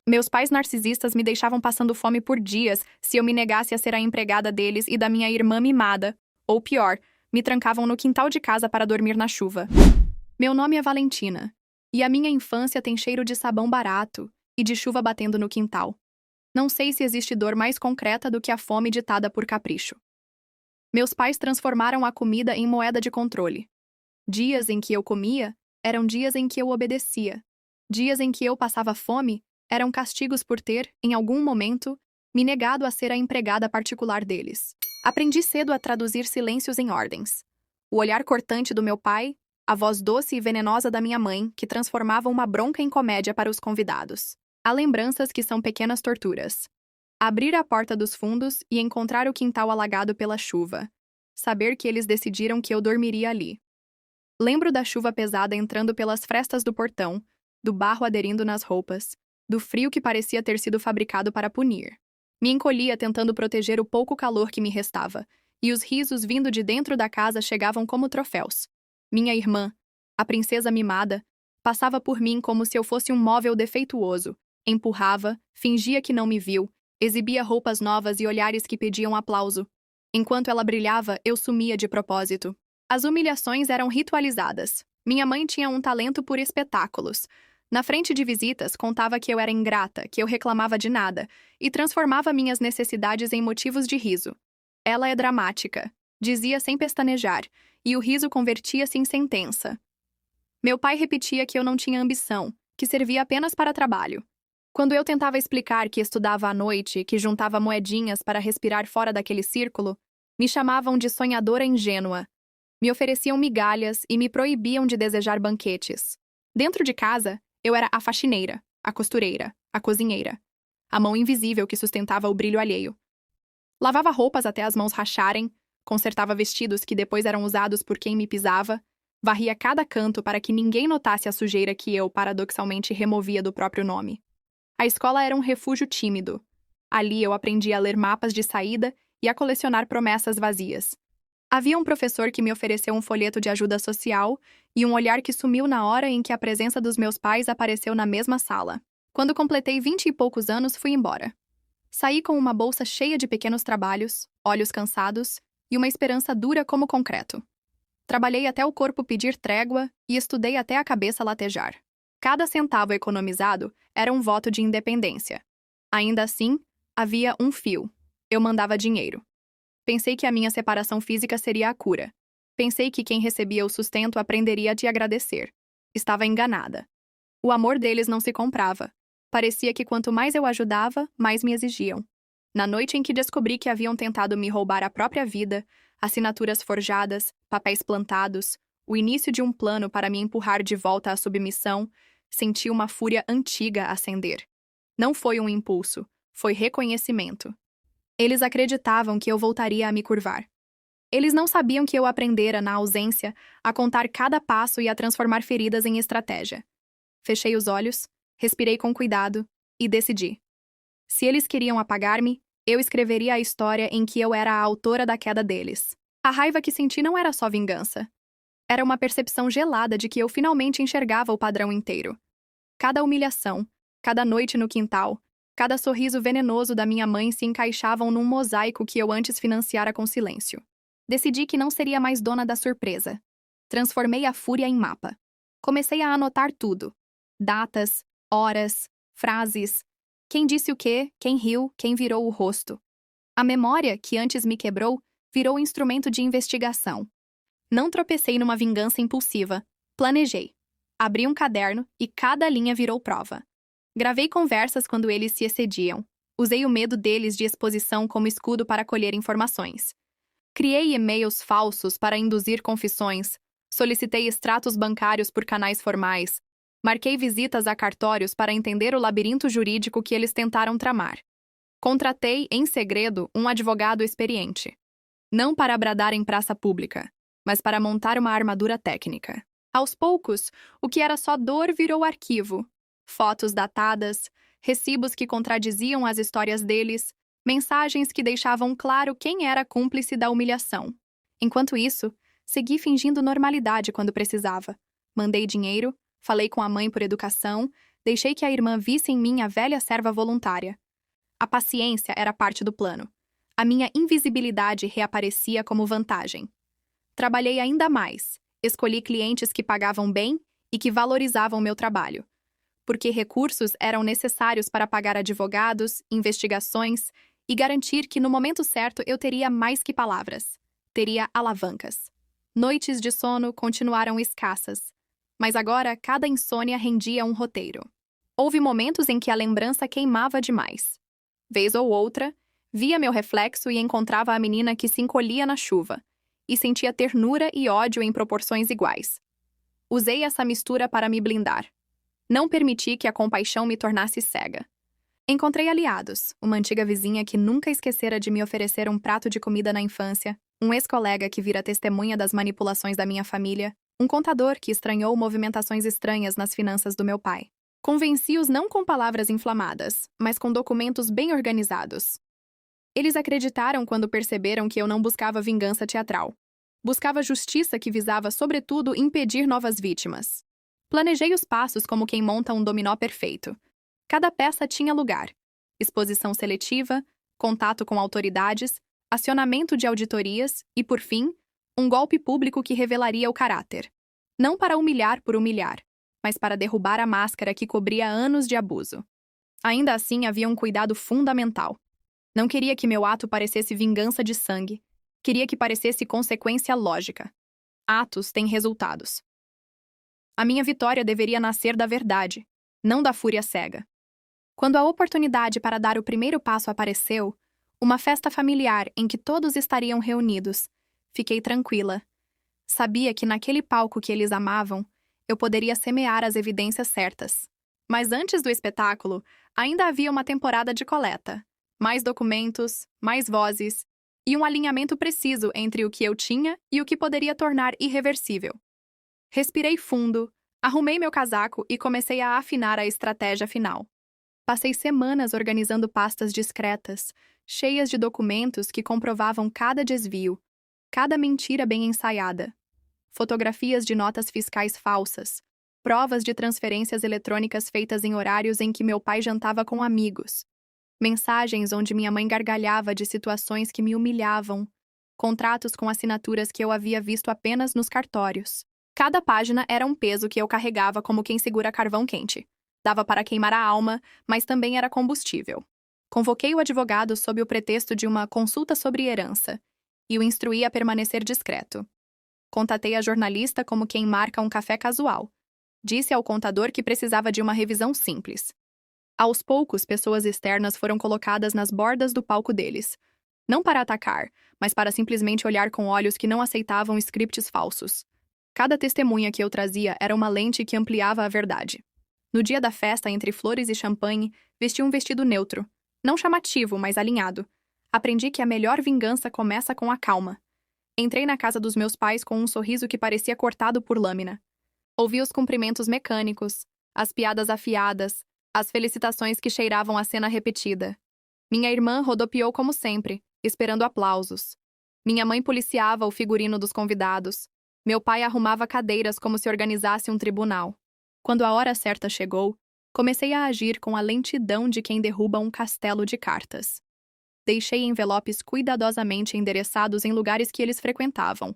Meus pais narcisistas me deixavam passando fome por dias se eu me negasse a ser a empregada deles e da minha irmã mimada. Ou pior, me trancavam no quintal de casa para dormir na chuva. Meu nome é Valentina, e a minha infância tem cheiro de sabão barato e de chuva batendo no quintal. Não sei se existe dor mais concreta do que a fome ditada por capricho. Meus pais transformaram a comida em moeda de controle. Dias em que eu comia eram dias em que eu obedecia. Dias em que eu passava fome eram castigos por ter, em algum momento, me negado a ser a empregada particular deles. Aprendi cedo a traduzir silêncios em ordens. O olhar cortante do meu pai, a voz doce e venenosa da minha mãe, que transformavam uma bronca em comédia para os convidados. Há lembranças que são pequenas torturas. Abrir a porta dos fundos e encontrar o quintal alagado pela chuva. Saber que eles decidiram que eu dormiria ali. Lembro da chuva pesada entrando pelas frestas do portão, do barro aderindo nas roupas, do frio que parecia ter sido fabricado para punir. Me encolhia tentando proteger o pouco calor que me restava, e os risos vindo de dentro da casa chegavam como troféus. Minha irmã, a princesa mimada, passava por mim como se eu fosse um móvel defeituoso, empurrava, fingia que não me viu, exibia roupas novas e olhares que pediam aplauso. Enquanto ela brilhava, eu sumia de propósito. As humilhações eram ritualizadas. Minha mãe tinha um talento por espetáculos. Na frente de visitas, contava que eu era ingrata, que eu reclamava de nada, e transformava minhas necessidades em motivos de riso. Ela é dramática, dizia sem pestanejar, e o riso convertia-se em sentença. Meu pai repetia que eu não tinha ambição, que servia apenas para trabalho. Quando eu tentava explicar que estudava à noite, que juntava moedinhas para respirar fora daquele círculo, me chamavam de sonhadora ingênua. Me ofereciam migalhas e me proibiam de desejar banquetes. Dentro de casa, eu era a faxineira, a costureira, a cozinheira. A mão invisível que sustentava o brilho alheio. Lavava roupas até as mãos racharem, consertava vestidos que depois eram usados por quem me pisava, varria cada canto para que ninguém notasse a sujeira que eu, paradoxalmente, removia do próprio nome. A escola era um refúgio tímido. Ali eu aprendi a ler mapas de saída e a colecionar promessas vazias. Havia um professor que me ofereceu um folheto de ajuda social e um olhar que sumiu na hora em que a presença dos meus pais apareceu na mesma sala. Quando completei 20 e poucos anos, fui embora. Saí com uma bolsa cheia de pequenos trabalhos, olhos cansados e uma esperança dura como concreto. Trabalhei até o corpo pedir trégua e estudei até a cabeça latejar. Cada centavo economizado era um voto de independência. Ainda assim, havia um fio. Eu mandava dinheiro. Pensei que a minha separação física seria a cura. Pensei que quem recebia o sustento aprenderia a te agradecer. Estava enganada. O amor deles não se comprava. Parecia que quanto mais eu ajudava, mais me exigiam. Na noite em que descobri que haviam tentado me roubar a própria vida, assinaturas forjadas, papéis plantados, o início de um plano para me empurrar de volta à submissão, senti uma fúria antiga acender. Não foi um impulso, foi reconhecimento. Eles acreditavam que eu voltaria a me curvar. Eles não sabiam que eu aprendera, na ausência, a contar cada passo e a transformar feridas em estratégia. Fechei os olhos, respirei com cuidado e decidi. Se eles queriam apagar-me, eu escreveria a história em que eu era a autora da queda deles. A raiva que senti não era só vingança. Era uma percepção gelada de que eu finalmente enxergava o padrão inteiro. Cada humilhação, cada noite no quintal, cada sorriso venenoso da minha mãe se encaixavam num mosaico que eu antes financiara com silêncio. Decidi que não seria mais dona da surpresa. Transformei a fúria em mapa. Comecei a anotar tudo. Datas, horas, frases. Quem disse o quê, quem riu, quem virou o rosto. A memória, que antes me quebrou, virou instrumento de investigação. Não tropecei numa vingança impulsiva. Planejei. Abri um caderno e cada linha virou prova. Gravei conversas quando eles se excediam. Usei o medo deles de exposição como escudo para colher informações. Criei e-mails falsos para induzir confissões. Solicitei extratos bancários por canais formais. Marquei visitas a cartórios para entender o labirinto jurídico que eles tentaram tramar. Contratei, em segredo, um advogado experiente. Não para bradar em praça pública, mas para montar uma armadura técnica. Aos poucos, o que era só dor virou arquivo. Fotos datadas, recibos que contradiziam as histórias deles, mensagens que deixavam claro quem era cúmplice da humilhação. Enquanto isso, segui fingindo normalidade quando precisava. Mandei dinheiro, falei com a mãe por educação, deixei que a irmã visse em mim a velha serva voluntária. A paciência era parte do plano. A minha invisibilidade reaparecia como vantagem. Trabalhei ainda mais. Escolhi clientes que pagavam bem e que valorizavam meu trabalho, porque recursos eram necessários para pagar advogados, investigações e garantir que no momento certo eu teria mais que palavras. Teria alavancas. Noites de sono continuaram escassas, mas agora cada insônia rendia um roteiro. Houve momentos em que a lembrança queimava demais. Vez ou outra, via meu reflexo e encontrava a menina que se encolhia na chuva, e sentia ternura e ódio em proporções iguais. Usei essa mistura para me blindar. Não permiti que a compaixão me tornasse cega. Encontrei aliados, uma antiga vizinha que nunca esquecera de me oferecer um prato de comida na infância, um ex-colega que vira testemunha das manipulações da minha família, um contador que estranhou movimentações estranhas nas finanças do meu pai. Convenci-os não com palavras inflamadas, mas com documentos bem organizados. Eles acreditaram quando perceberam que eu não buscava vingança teatral. Buscava justiça que visava, sobretudo, impedir novas vítimas. Planejei os passos como quem monta um dominó perfeito. Cada peça tinha lugar: exposição seletiva, contato com autoridades, acionamento de auditorias e, por fim, um golpe público que revelaria o caráter. Não para humilhar por humilhar, mas para derrubar a máscara que cobria anos de abuso. Ainda assim, havia um cuidado fundamental. Não queria que meu ato parecesse vingança de sangue. Queria que parecesse consequência lógica. Atos têm resultados. A minha vitória deveria nascer da verdade, não da fúria cega. Quando a oportunidade para dar o primeiro passo apareceu, uma festa familiar em que todos estariam reunidos, fiquei tranquila. Sabia que naquele palco que eles amavam, eu poderia semear as evidências certas. Mas antes do espetáculo, ainda havia uma temporada de coleta. Mais documentos, mais vozes e um alinhamento preciso entre o que eu tinha e o que poderia tornar irreversível. Respirei fundo, arrumei meu casaco e comecei a afinar a estratégia final. Passei semanas organizando pastas discretas, cheias de documentos que comprovavam cada desvio, cada mentira bem ensaiada. Fotografias de notas fiscais falsas, provas de transferências eletrônicas feitas em horários em que meu pai jantava com amigos, mensagens onde minha mãe gargalhava de situações que me humilhavam, contratos com assinaturas que eu havia visto apenas nos cartórios. Cada página era um peso que eu carregava como quem segura carvão quente. Dava para queimar a alma, mas também era combustível. Convoquei o advogado sob o pretexto de uma consulta sobre herança e o instruí a permanecer discreto. Contatei a jornalista como quem marca um café casual. Disse ao contador que precisava de uma revisão simples. Aos poucos, pessoas externas foram colocadas nas bordas do palco deles. Não para atacar, mas para simplesmente olhar com olhos que não aceitavam scripts falsos. Cada testemunha que eu trazia era uma lente que ampliava a verdade. No dia da festa, entre flores e champanhe, vesti um vestido neutro. Não chamativo, mas alinhado. Aprendi que a melhor vingança começa com a calma. Entrei na casa dos meus pais com um sorriso que parecia cortado por lâmina. Ouvi os cumprimentos mecânicos, as piadas afiadas, as felicitações que cheiravam a cena repetida. Minha irmã rodopiou como sempre, esperando aplausos. Minha mãe policiava o figurino dos convidados. Meu pai arrumava cadeiras como se organizasse um tribunal. Quando a hora certa chegou, comecei a agir com a lentidão de quem derruba um castelo de cartas. Deixei envelopes cuidadosamente endereçados em lugares que eles frequentavam.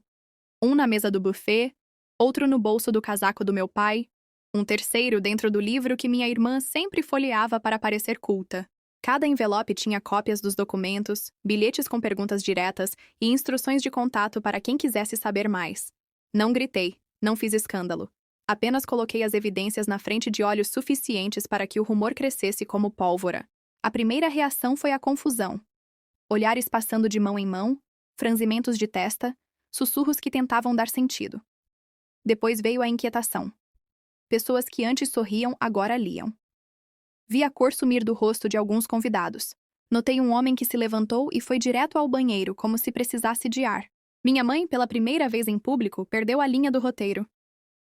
Um na mesa do buffet, outro no bolso do casaco do meu pai, um terceiro dentro do livro que minha irmã sempre folheava para parecer culta. Cada envelope tinha cópias dos documentos, bilhetes com perguntas diretas e instruções de contato para quem quisesse saber mais. Não gritei, não fiz escândalo. Apenas coloquei as evidências na frente de olhos suficientes para que o rumor crescesse como pólvora. A primeira reação foi a confusão. Olhares passando de mão em mão, franzimentos de testa, sussurros que tentavam dar sentido. Depois veio a inquietação. Pessoas que antes sorriam agora liam. Vi a cor sumir do rosto de alguns convidados. Notei um homem que se levantou e foi direto ao banheiro, como se precisasse de ar. Minha mãe, pela primeira vez em público, perdeu a linha do roteiro.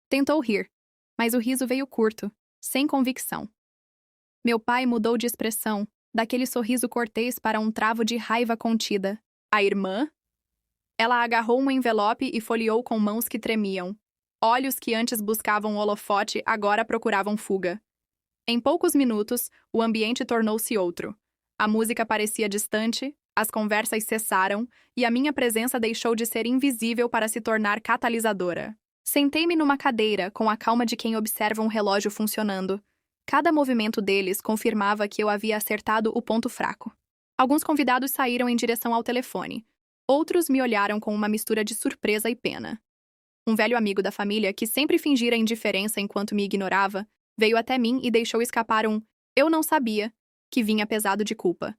Tentou rir, mas o riso veio curto, sem convicção. Meu pai mudou de expressão, daquele sorriso cortês para um travo de raiva contida. A irmã? Ela agarrou um envelope e folheou com mãos que tremiam. Olhos que antes buscavam holofote agora procuravam fuga. Em poucos minutos, o ambiente tornou-se outro. A música parecia distante, as conversas cessaram e a minha presença deixou de ser invisível para se tornar catalisadora. Sentei-me numa cadeira com a calma de quem observa um relógio funcionando. Cada movimento deles confirmava que eu havia acertado o ponto fraco. Alguns convidados saíram em direção ao telefone. Outros me olharam com uma mistura de surpresa e pena. Um velho amigo da família, que sempre fingira indiferença enquanto me ignorava, veio até mim e deixou escapar um "eu não sabia", que vinha pesado de culpa.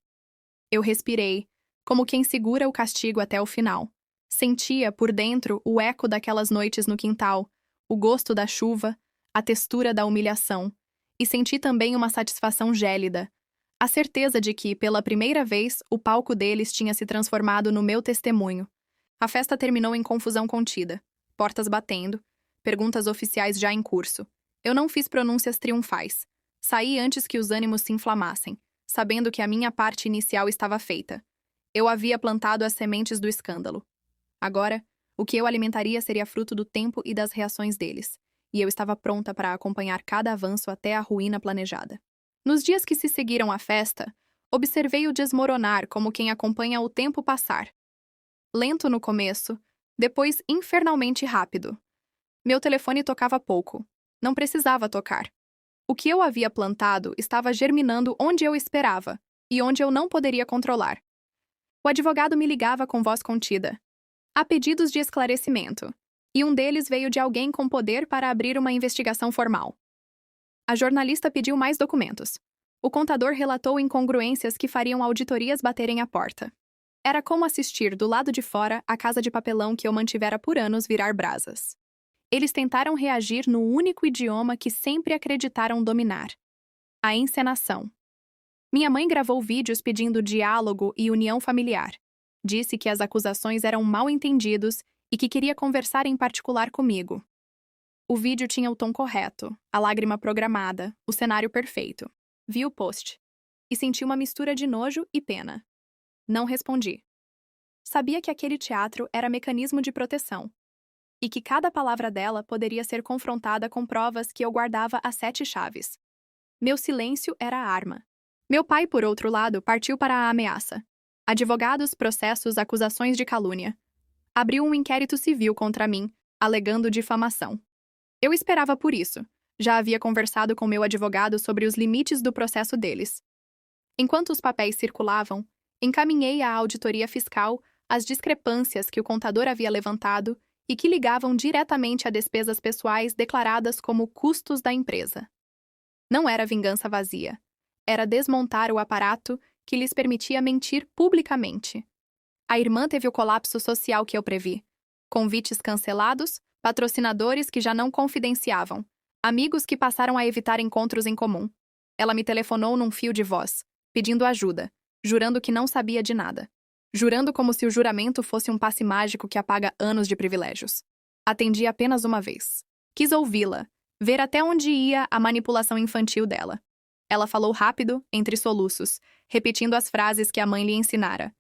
Eu respirei, como quem segura o castigo até o final. Sentia, por dentro, o eco daquelas noites no quintal, o gosto da chuva, a textura da humilhação, e senti também uma satisfação gélida, a certeza de que, pela primeira vez, o palco deles tinha se transformado no meu testemunho. A festa terminou em confusão contida, portas batendo, perguntas oficiais já em curso. Eu não fiz pronúncias triunfais. Saí antes que os ânimos se inflamassem, sabendo que a minha parte inicial estava feita. Eu havia plantado as sementes do escândalo. Agora, o que eu alimentaria seria fruto do tempo e das reações deles, e eu estava pronta para acompanhar cada avanço até a ruína planejada. Nos dias que se seguiram à festa, observei-o desmoronar como quem acompanha o tempo passar. Lento no começo, depois infernalmente rápido. Meu telefone tocava pouco. Não precisava tocar. O que eu havia plantado estava germinando onde eu esperava e onde eu não poderia controlar. O advogado me ligava com voz contida. Há pedidos de esclarecimento, e um deles veio de alguém com poder para abrir uma investigação formal. A jornalista pediu mais documentos. O contador relatou incongruências que fariam auditorias baterem à porta. Era como assistir do lado de fora a casa de papelão que eu mantivera por anos virar brasas. Eles tentaram reagir no único idioma que sempre acreditaram dominar: a encenação. Minha mãe gravou vídeos pedindo diálogo e união familiar. Disse que as acusações eram mal-entendidos e que queria conversar em particular comigo. O vídeo tinha o tom correto, a lágrima programada, o cenário perfeito. Vi o post e senti uma mistura de nojo e pena. Não respondi. Sabia que aquele teatro era mecanismo de proteção e que cada palavra dela poderia ser confrontada com provas que eu guardava a 7 chaves. Meu silêncio era a arma. Meu pai, por outro lado, partiu para a ameaça. Advogados, processos, acusações de calúnia. Abriu um inquérito civil contra mim, alegando difamação. Eu esperava por isso. Já havia conversado com meu advogado sobre os limites do processo deles. Enquanto os papéis circulavam, encaminhei à auditoria fiscal as discrepâncias que o contador havia levantado e que ligavam diretamente a despesas pessoais declaradas como custos da empresa. Não era vingança vazia. Era desmontar o aparato que lhes permitia mentir publicamente. A irmã teve o colapso social que eu previ. Convites cancelados, patrocinadores que já não confidenciavam, amigos que passaram a evitar encontros em comum. Ela me telefonou num fio de voz, pedindo ajuda, jurando que não sabia de nada. Jurando como se o juramento fosse um passe mágico que apaga anos de privilégios. Atendi apenas uma vez. Quis ouvi-la, ver até onde ia a manipulação infantil dela. Ela falou rápido, entre soluços, repetindo as frases que a mãe lhe ensinara.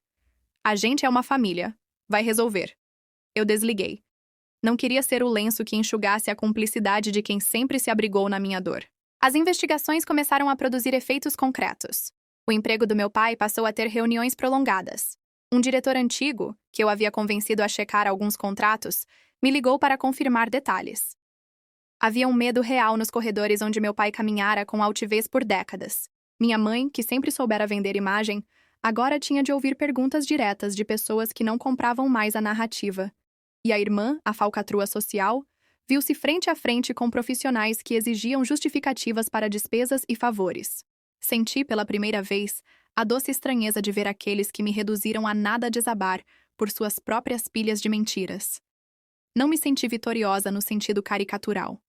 A gente é uma família. Vai resolver. Eu desliguei. Não queria ser o lenço que enxugasse a cumplicidade de quem sempre se abrigou na minha dor. As investigações começaram a produzir efeitos concretos. O emprego do meu pai passou a ter reuniões prolongadas. Um diretor antigo, que eu havia convencido a checar alguns contratos, me ligou para confirmar detalhes. Havia um medo real nos corredores onde meu pai caminhara com altivez por décadas. Minha mãe, que sempre soubera vender imagem, agora tinha de ouvir perguntas diretas de pessoas que não compravam mais a narrativa. E a irmã, a falcatrua social, viu-se frente a frente com profissionais que exigiam justificativas para despesas e favores. Senti pela primeira vez a doce estranheza de ver aqueles que me reduziram a nada desabar por suas próprias pilhas de mentiras. Não me senti vitoriosa no sentido caricatural.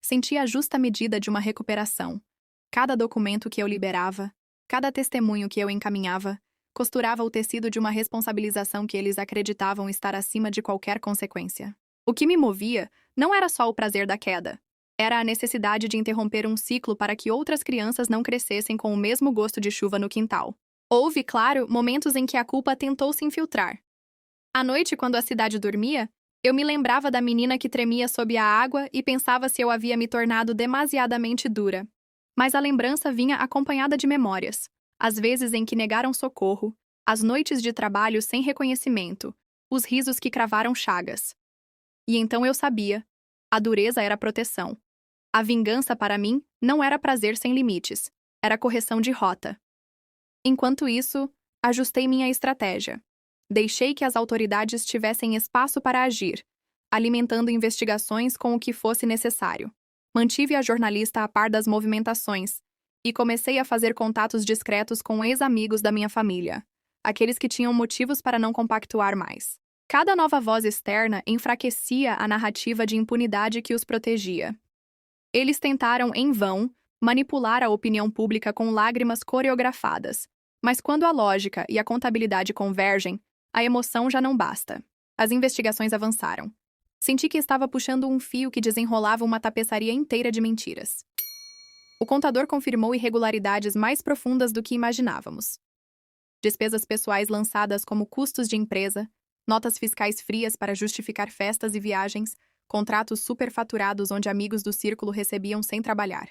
Senti a justa medida de uma recuperação. Cada documento que eu liberava, cada testemunho que eu encaminhava, costurava o tecido de uma responsabilização que eles acreditavam estar acima de qualquer consequência. O que me movia não era só o prazer da queda. Era a necessidade de interromper um ciclo para que outras crianças não crescessem com o mesmo gosto de chuva no quintal. Houve, claro, momentos em que a culpa tentou se infiltrar. À noite, quando a cidade dormia, eu me lembrava da menina que tremia sob a água e pensava se eu havia me tornado demasiadamente dura. Mas a lembrança vinha acompanhada de memórias. As vezes em que negaram socorro, as noites de trabalho sem reconhecimento, os risos que cravaram chagas. E então eu sabia. A dureza era proteção. A vingança, para mim, não era prazer sem limites. Era correção de rota. Enquanto isso, ajustei minha estratégia. Deixei que as autoridades tivessem espaço para agir, alimentando investigações com o que fosse necessário. Mantive a jornalista a par das movimentações e comecei a fazer contatos discretos com ex-amigos da minha família, aqueles que tinham motivos para não compactuar mais. Cada nova voz externa enfraquecia a narrativa de impunidade que os protegia. Eles tentaram, em vão, manipular a opinião pública com lágrimas coreografadas, mas quando a lógica e a contabilidade convergem, a emoção já não basta. As investigações avançaram. Senti que estava puxando um fio que desenrolava uma tapeçaria inteira de mentiras. O contador confirmou irregularidades mais profundas do que imaginávamos. Despesas pessoais lançadas como custos de empresa, notas fiscais frias para justificar festas e viagens, contratos superfaturados onde amigos do círculo recebiam sem trabalhar.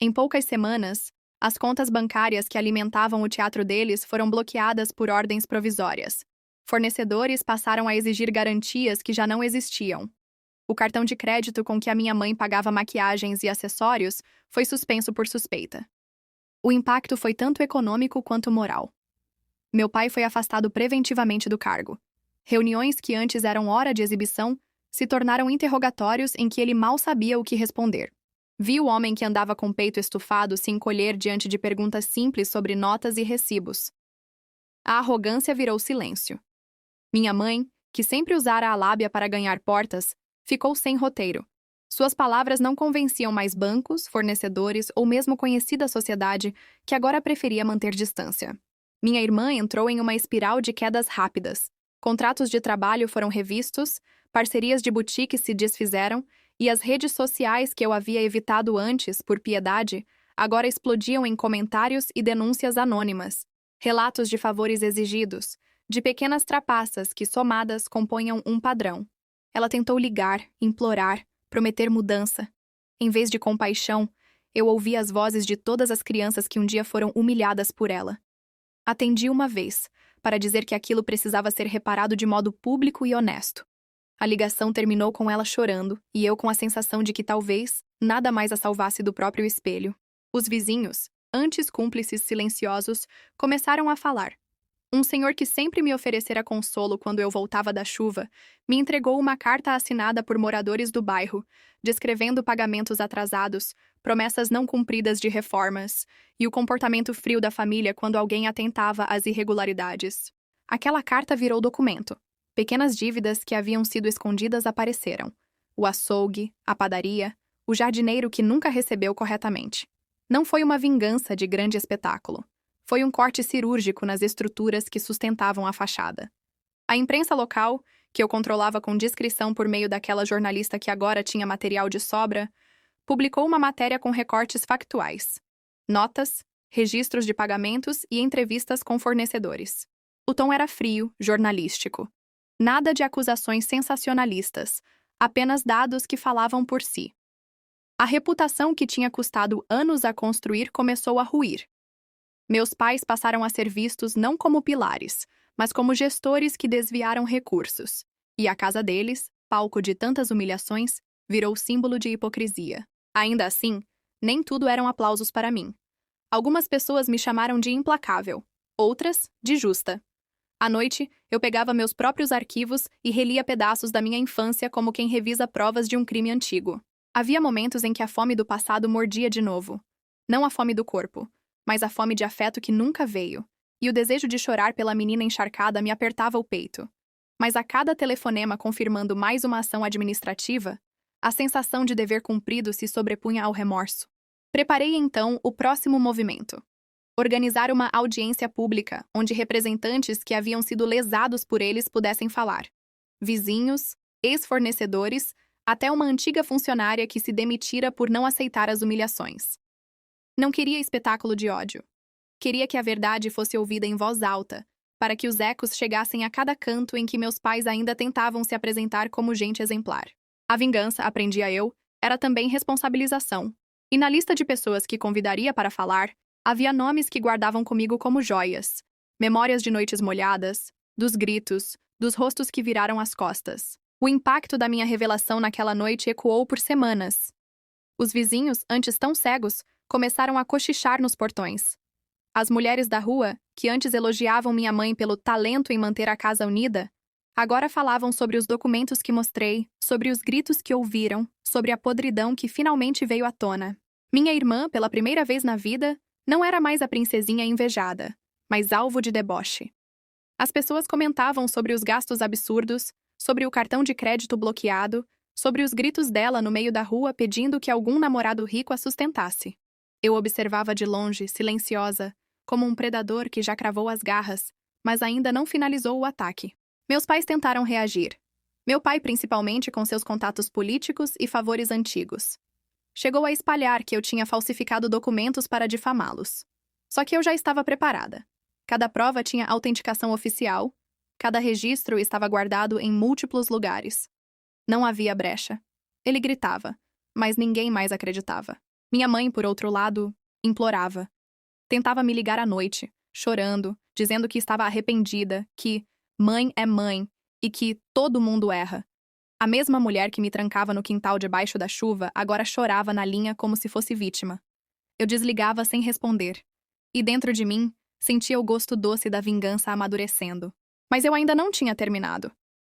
Em poucas semanas, as contas bancárias que alimentavam o teatro deles foram bloqueadas por ordens provisórias. Fornecedores passaram a exigir garantias que já não existiam. O cartão de crédito com que a minha mãe pagava maquiagens e acessórios foi suspenso por suspeita. O impacto foi tanto econômico quanto moral. Meu pai foi afastado preventivamente do cargo. Reuniões que antes eram hora de exibição se tornaram interrogatórios em que ele mal sabia o que responder. Vi o homem que andava com o peito estufado se encolher diante de perguntas simples sobre notas e recibos. A arrogância virou silêncio. Minha mãe, que sempre usara a lábia para ganhar portas, ficou sem roteiro. Suas palavras não convenciam mais bancos, fornecedores ou mesmo conhecida sociedade, que agora preferia manter distância. Minha irmã entrou em uma espiral de quedas rápidas. Contratos de trabalho foram revistos, parcerias de boutique se desfizeram e as redes sociais que eu havia evitado antes, por piedade, agora explodiam em comentários e denúncias anônimas. Relatos de favores exigidos, de pequenas trapaças que, somadas, compunham um padrão. Ela tentou ligar, implorar, prometer mudança. Em vez de compaixão, eu ouvi as vozes de todas as crianças que um dia foram humilhadas por ela. Atendi uma vez, para dizer que aquilo precisava ser reparado de modo público e honesto. A ligação terminou com ela chorando e eu com a sensação de que talvez nada mais a salvasse do próprio espelho. Os vizinhos, antes cúmplices silenciosos, começaram a falar. Um senhor que sempre me oferecera consolo quando eu voltava da chuva, me entregou uma carta assinada por moradores do bairro, descrevendo pagamentos atrasados, promessas não cumpridas de reformas e o comportamento frio da família quando alguém atentava às irregularidades. Aquela carta virou documento. Pequenas dívidas que haviam sido escondidas apareceram. O açougue, a padaria, o jardineiro que nunca recebeu corretamente. Não foi uma vingança de grande espetáculo. Foi um corte cirúrgico nas estruturas que sustentavam a fachada. A imprensa local, que eu controlava com discrição por meio daquela jornalista que agora tinha material de sobra, publicou uma matéria com recortes factuais, notas, registros de pagamentos e entrevistas com fornecedores. O tom era frio, jornalístico. Nada de acusações sensacionalistas, apenas dados que falavam por si. A reputação que tinha custado anos a construir começou a ruir. Meus pais passaram a ser vistos não como pilares, mas como gestores que desviaram recursos. E a casa deles, palco de tantas humilhações, virou símbolo de hipocrisia. Ainda assim, nem tudo eram aplausos para mim. Algumas pessoas me chamaram de implacável, outras, de justa. À noite, eu pegava meus próprios arquivos e relia pedaços da minha infância como quem revisa provas de um crime antigo. Havia momentos em que a fome do passado mordia de novo. Não a fome do corpo, mas a fome de afeto que nunca veio, e o desejo de chorar pela menina encharcada me apertava o peito. Mas a cada telefonema confirmando mais uma ação administrativa, a sensação de dever cumprido se sobrepunha ao remorso. Preparei então o próximo movimento. Organizar uma audiência pública, onde representantes que haviam sido lesados por eles pudessem falar. Vizinhos, ex-fornecedores, até uma antiga funcionária que se demitira por não aceitar as humilhações. Não queria espetáculo de ódio. Queria que a verdade fosse ouvida em voz alta, para que os ecos chegassem a cada canto em que meus pais ainda tentavam se apresentar como gente exemplar. A vingança, aprendia eu, era também responsabilização. E na lista de pessoas que convidaria para falar, havia nomes que guardavam comigo como joias. Memórias de noites molhadas, dos gritos, dos rostos que viraram as costas. O impacto da minha revelação naquela noite ecoou por semanas. Os vizinhos, antes tão cegos, começaram a cochichar nos portões. As mulheres da rua, que antes elogiavam minha mãe pelo talento em manter a casa unida, agora falavam sobre os documentos que mostrei, sobre os gritos que ouviram, sobre a podridão que finalmente veio à tona. Minha irmã, pela primeira vez na vida, não era mais a princesinha invejada, mas alvo de deboche. As pessoas comentavam sobre os gastos absurdos, sobre o cartão de crédito bloqueado, sobre os gritos dela no meio da rua pedindo que algum namorado rico a sustentasse. Eu observava de longe, silenciosa, como um predador que já cravou as garras, mas ainda não finalizou o ataque. Meus pais tentaram reagir. Meu pai, principalmente, com seus contatos políticos e favores antigos. Chegou a espalhar que eu tinha falsificado documentos para difamá-los. Só que eu já estava preparada. Cada prova tinha autenticação oficial, cada registro estava guardado em múltiplos lugares. Não havia brecha. Ele gritava, mas ninguém mais acreditava. Minha mãe, por outro lado, implorava. Tentava me ligar à noite, chorando, dizendo que estava arrependida, que mãe é mãe e que todo mundo erra. A mesma mulher que me trancava no quintal debaixo da chuva agora chorava na linha como se fosse vítima. Eu desligava sem responder. E dentro de mim, sentia o gosto doce da vingança amadurecendo. Mas eu ainda não tinha terminado.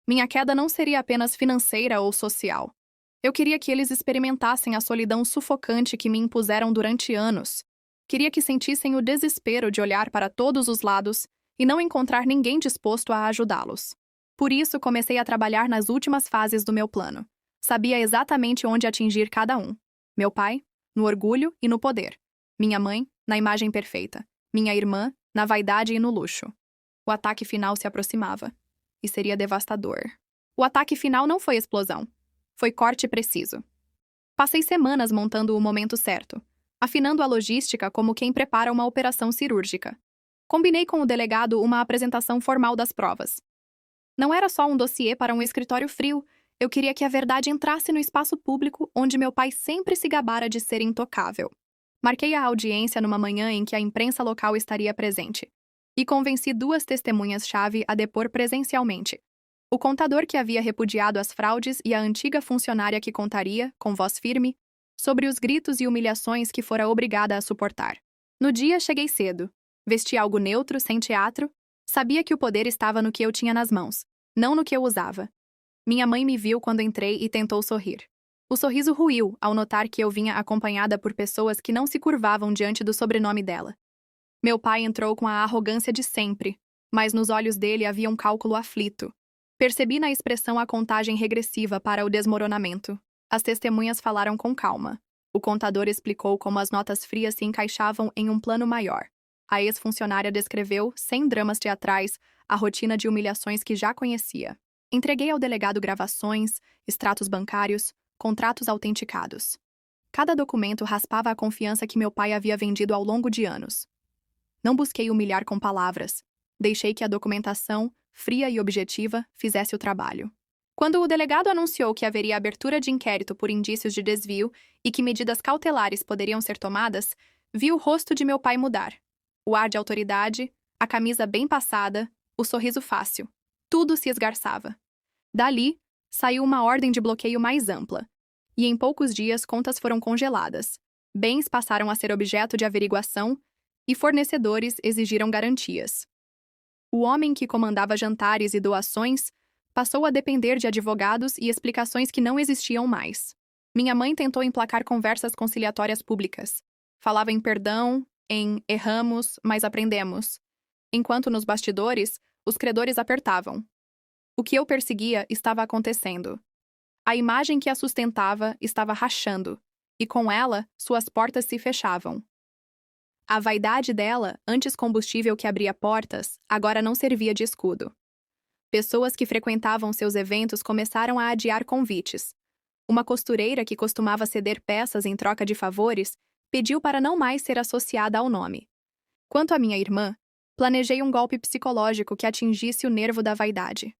Minha queda não seria apenas financeira ou social. Eu queria que eles experimentassem a solidão sufocante que me impuseram durante anos. Queria que sentissem o desespero de olhar para todos os lados e não encontrar ninguém disposto a ajudá-los. Por isso, comecei a trabalhar nas últimas fases do meu plano. Sabia exatamente onde atingir cada um. Meu pai, no orgulho e no poder. Minha mãe, na imagem perfeita. Minha irmã, na vaidade e no luxo. O ataque final se aproximava. E seria devastador. O ataque final não foi explosão. Foi corte preciso. Passei semanas montando o momento certo, afinando a logística como quem prepara uma operação cirúrgica. Combinei com o delegado uma apresentação formal das provas. Não era só um dossiê para um escritório frio, eu queria que a verdade entrasse no espaço público onde meu pai sempre se gabara de ser intocável. Marquei a audiência numa manhã em que a imprensa local estaria presente, e convenci 2 testemunhas-chave a depor presencialmente. O contador que havia repudiado as fraudes e a antiga funcionária que contaria, com voz firme, sobre os gritos e humilhações que fora obrigada a suportar. No dia, cheguei cedo. Vesti algo neutro, sem teatro. Sabia que o poder estava no que eu tinha nas mãos, não no que eu usava. Minha mãe me viu quando entrei e tentou sorrir. O sorriso ruiu ao notar que eu vinha acompanhada por pessoas que não se curvavam diante do sobrenome dela. Meu pai entrou com a arrogância de sempre, mas nos olhos dele havia um cálculo aflito. Percebi na expressão a contagem regressiva para o desmoronamento. As testemunhas falaram com calma. O contador explicou como as notas frias se encaixavam em um plano maior. A ex-funcionária descreveu, sem dramas teatrais, a rotina de humilhações que já conhecia. Entreguei ao delegado gravações, extratos bancários, contratos autenticados. Cada documento raspava a confiança que meu pai havia vendido ao longo de anos. Não busquei humilhar com palavras. Deixei que a documentação, fria e objetiva, fizesse o trabalho. Quando o delegado anunciou que haveria abertura de inquérito por indícios de desvio e que medidas cautelares poderiam ser tomadas, vi o rosto de meu pai mudar. O ar de autoridade, a camisa bem passada, o sorriso fácil. Tudo se esgarçava. Dali, saiu uma ordem de bloqueio mais ampla. E em poucos dias, contas foram congeladas. Bens passaram a ser objeto de averiguação e fornecedores exigiram garantias. O homem que comandava jantares e doações passou a depender de advogados e explicações que não existiam mais. Minha mãe tentou emplacar conversas conciliatórias públicas. Falava em perdão, em erramos, mas aprendemos. Enquanto nos bastidores, os credores apertavam. O que eu perseguia estava acontecendo. A imagem que a sustentava estava rachando, e com ela, suas portas se fechavam. A vaidade dela, antes combustível que abria portas, agora não servia de escudo. Pessoas que frequentavam seus eventos começaram a adiar convites. Uma costureira que costumava ceder peças em troca de favores pediu para não mais ser associada ao nome. Quanto à minha irmã, planejei um golpe psicológico que atingisse o nervo da vaidade.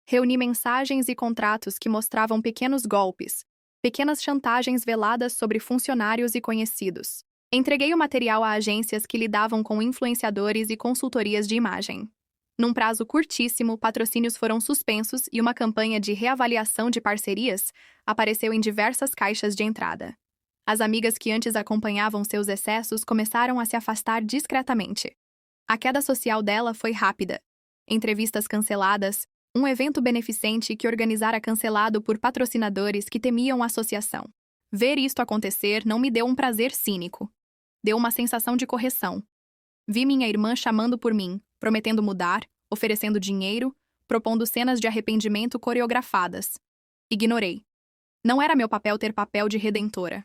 Reuni mensagens e contratos que mostravam pequenos golpes, Pequenas chantagens veladas sobre funcionários e conhecidos. Entreguei o material a agências que lidavam com influenciadores e consultorias de imagem. Num prazo curtíssimo, patrocínios foram suspensos e uma campanha de reavaliação de parcerias apareceu em diversas caixas de entrada. As amigas que antes acompanhavam seus excessos começaram a se afastar discretamente. A queda social dela foi rápida. Entrevistas canceladas, um evento beneficente que organizara cancelado por patrocinadores que temiam a associação. Ver isto acontecer não me deu um prazer cínico. Deu uma sensação de correção. Vi minha irmã chamando por mim, prometendo mudar, oferecendo dinheiro, propondo cenas de arrependimento coreografadas. Ignorei. Não era meu papel ter papel de redentora.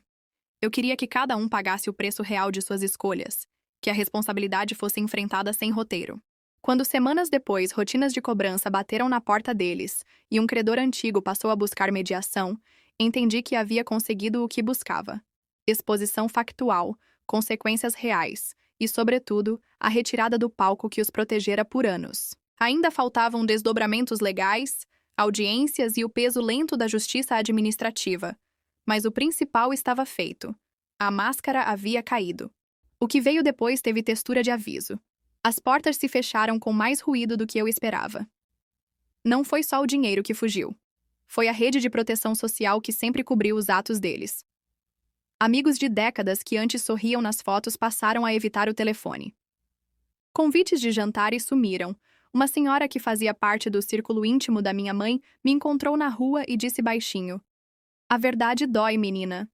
Eu queria que cada um pagasse o preço real de suas escolhas, que a responsabilidade fosse enfrentada sem roteiro. Quando semanas depois rotinas de cobrança bateram na porta deles e um credor antigo passou a buscar mediação, entendi que havia conseguido o que buscava. Exposição factual, consequências reais e, sobretudo, a retirada do palco que os protegera por anos. Ainda faltavam desdobramentos legais, audiências e o peso lento da justiça administrativa. Mas o principal estava feito. A máscara havia caído. O que veio depois teve textura de aviso. As portas se fecharam com mais ruído do que eu esperava. Não foi só o dinheiro que fugiu. Foi a rede de proteção social que sempre cobriu os atos deles. Amigos de décadas que antes sorriam nas fotos passaram a evitar o telefone. Convites de jantares sumiram. Uma senhora que fazia parte do círculo íntimo da minha mãe me encontrou na rua e disse baixinho: "A verdade dói, menina."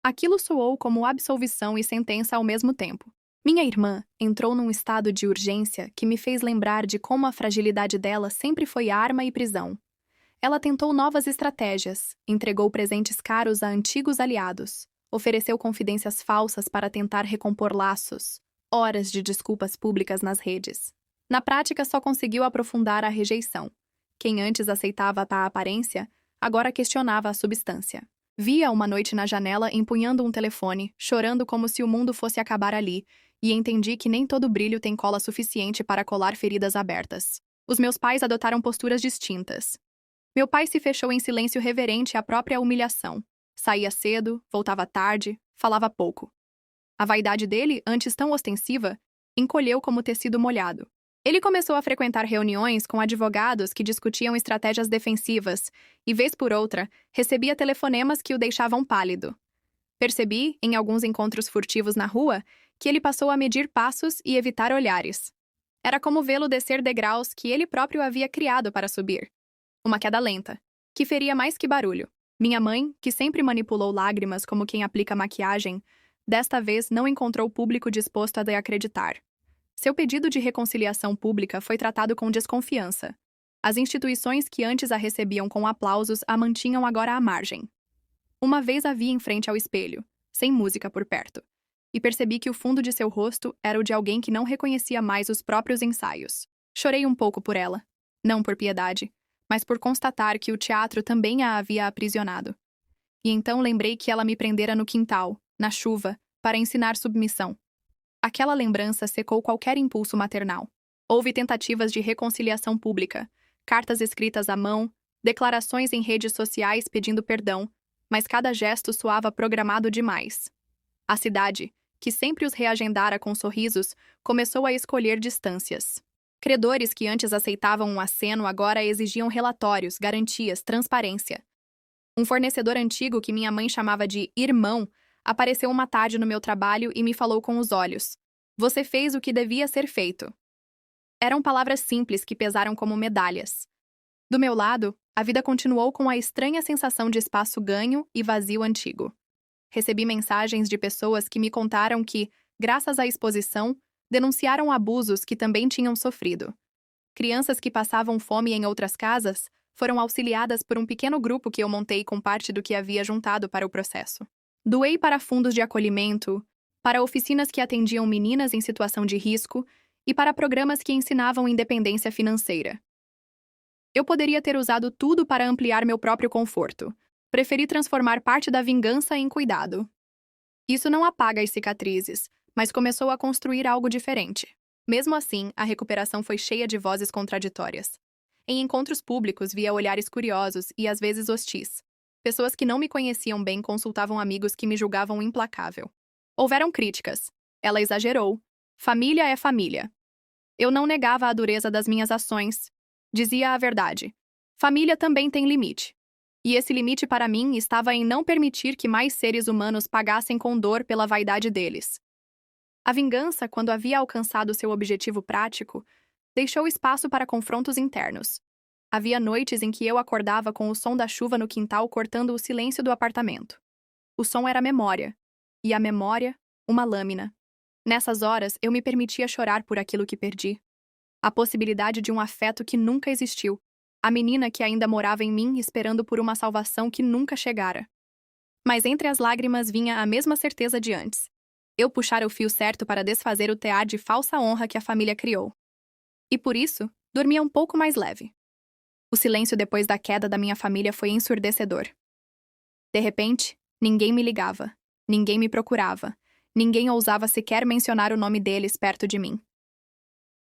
Aquilo soou como absolvição e sentença ao mesmo tempo. Minha irmã entrou num estado de urgência que me fez lembrar de como a fragilidade dela sempre foi arma e prisão. Ela tentou novas estratégias, entregou presentes caros a antigos aliados, ofereceu confidências falsas para tentar recompor laços, horas de desculpas públicas nas redes. Na prática, só conseguiu aprofundar a rejeição. Quem antes aceitava a aparência, agora questionava a substância. Vi-a uma noite na janela empunhando um telefone, chorando como se o mundo fosse acabar ali, e entendi que nem todo brilho tem cola suficiente para colar feridas abertas. Os meus pais adotaram posturas distintas. Meu pai se fechou em silêncio reverente à própria humilhação. Saía cedo, voltava tarde, falava pouco. A vaidade dele, antes tão ostensiva, encolheu como tecido molhado. Ele começou a frequentar reuniões com advogados que discutiam estratégias defensivas e, vez por outra, recebia telefonemas que o deixavam pálido. Percebi, em alguns encontros furtivos na rua, que ele passou a medir passos e evitar olhares. Era como vê-lo descer degraus que ele próprio havia criado para subir. Uma queda lenta, que feria mais que barulho. Minha mãe, que sempre manipulou lágrimas como quem aplica maquiagem, desta vez não encontrou público disposto a acreditar. Seu pedido de reconciliação pública foi tratado com desconfiança. As instituições que antes a recebiam com aplausos a mantinham agora à margem. Uma vez a vi em frente ao espelho, sem música por perto, e percebi que o fundo de seu rosto era o de alguém que não reconhecia mais os próprios ensaios. Chorei um pouco por ela, não por piedade, mas por constatar que o teatro também a havia aprisionado. E então lembrei que ela me prendera no quintal, na chuva, para ensinar submissão. Aquela lembrança secou qualquer impulso maternal. Houve tentativas de reconciliação pública, cartas escritas à mão, declarações em redes sociais pedindo perdão, mas cada gesto soava programado demais. A cidade, que sempre os reagendara com sorrisos, começou a escolher distâncias. Credores que antes aceitavam um aceno agora exigiam relatórios, garantias, transparência. Um fornecedor antigo que minha mãe chamava de irmão apareceu uma tarde no meu trabalho e me falou com os olhos: "Você fez o que devia ser feito." Eram palavras simples que pesaram como medalhas. Do meu lado, a vida continuou com a estranha sensação de espaço ganho e vazio antigo. Recebi mensagens de pessoas que me contaram que, graças à exposição, denunciaram abusos que também tinham sofrido. Crianças que passavam fome em outras casas foram auxiliadas por um pequeno grupo que eu montei com parte do que havia juntado para o processo. Doei para fundos de acolhimento, para oficinas que atendiam meninas em situação de risco e para programas que ensinavam independência financeira. Eu poderia ter usado tudo para ampliar meu próprio conforto. Preferi transformar parte da vingança em cuidado. Isso não apaga as cicatrizes, mas começou a construir algo diferente. Mesmo assim, a recuperação foi cheia de vozes contraditórias. Em encontros públicos via olhares curiosos e às vezes hostis. Pessoas que não me conheciam bem consultavam amigos que me julgavam implacável. Houveram críticas. Ela exagerou. Família é família. Eu não negava a dureza das minhas ações. Dizia a verdade. Família também tem limite. E esse limite para mim estava em não permitir que mais seres humanos pagassem com dor pela vaidade deles. A vingança, quando havia alcançado seu objetivo prático, deixou espaço para confrontos internos. Havia noites em que eu acordava com o som da chuva no quintal cortando o silêncio do apartamento. O som era memória. E a memória, uma lâmina. Nessas horas, eu me permitia chorar por aquilo que perdi. A possibilidade de um afeto que nunca existiu. A menina que ainda morava em mim esperando por uma salvação que nunca chegara. Mas entre as lágrimas vinha a mesma certeza de antes. Eu puxara o fio certo para desfazer o tear de falsa honra que a família criou. E por isso, dormia um pouco mais leve. O silêncio depois da queda da minha família foi ensurdecedor. De repente, ninguém me ligava, ninguém me procurava, ninguém ousava sequer mencionar o nome deles perto de mim.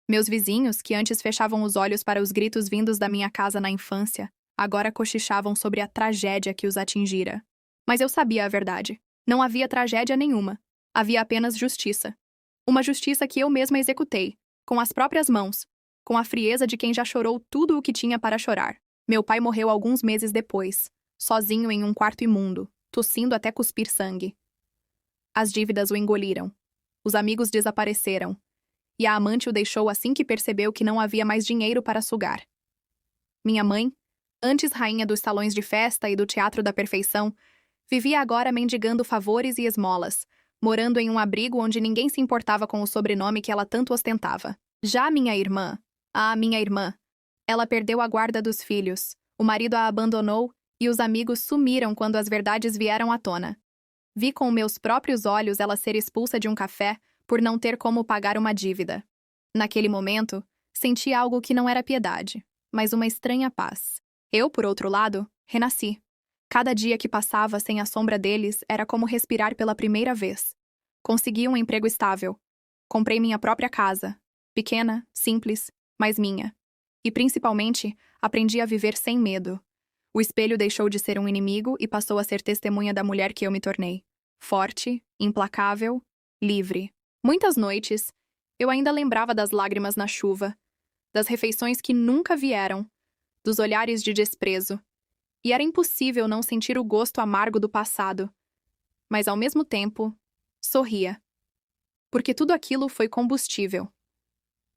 Meus vizinhos, que antes fechavam os olhos para os gritos vindos da minha casa na infância, agora cochichavam sobre a tragédia que os atingira. Mas eu sabia a verdade. Não havia tragédia nenhuma. Havia apenas justiça. Uma justiça que eu mesma executei, com as próprias mãos, com a frieza de quem já chorou tudo o que tinha para chorar. Meu pai morreu alguns meses depois, sozinho em um quarto imundo, tossindo até cuspir sangue. As dívidas o engoliram. Os amigos desapareceram. E a amante o deixou assim que percebeu que não havia mais dinheiro para sugar. Minha mãe, antes rainha dos salões de festa e do teatro da perfeição, vivia agora mendigando favores e esmolas, morando em um abrigo onde ninguém se importava com o sobrenome que ela tanto ostentava. Já minha irmã, ela perdeu a guarda dos filhos, o marido a abandonou e os amigos sumiram quando as verdades vieram à tona. Vi com meus próprios olhos ela ser expulsa de um café por não ter como pagar uma dívida. Naquele momento, senti algo que não era piedade, mas uma estranha paz. Eu, por outro lado, renasci. Cada dia que passava sem a sombra deles era como respirar pela primeira vez. Consegui um emprego estável. Comprei minha própria casa. Pequena, simples, mas minha. E, principalmente, aprendi a viver sem medo. O espelho deixou de ser um inimigo e passou a ser testemunha da mulher que eu me tornei. Forte, implacável, livre. Muitas noites, eu ainda lembrava das lágrimas na chuva, das refeições que nunca vieram, dos olhares de desprezo. E era impossível não sentir o gosto amargo do passado. Mas, ao mesmo tempo, sorria. Porque tudo aquilo foi combustível.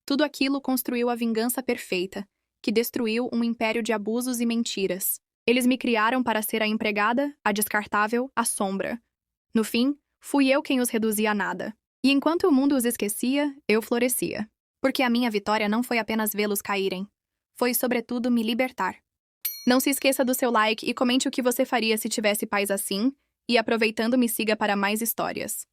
Tudo aquilo construiu a vingança perfeita, que destruiu um império de abusos e mentiras. Eles me criaram para ser a empregada, a descartável, a sombra. No fim, fui eu quem os reduzia a nada. E enquanto o mundo os esquecia, eu florescia. Porque a minha vitória não foi apenas vê-los caírem. Foi, sobretudo, me libertar. Não se esqueça do seu like e comente o que você faria se tivesse pais assim, e aproveitando me siga para mais histórias.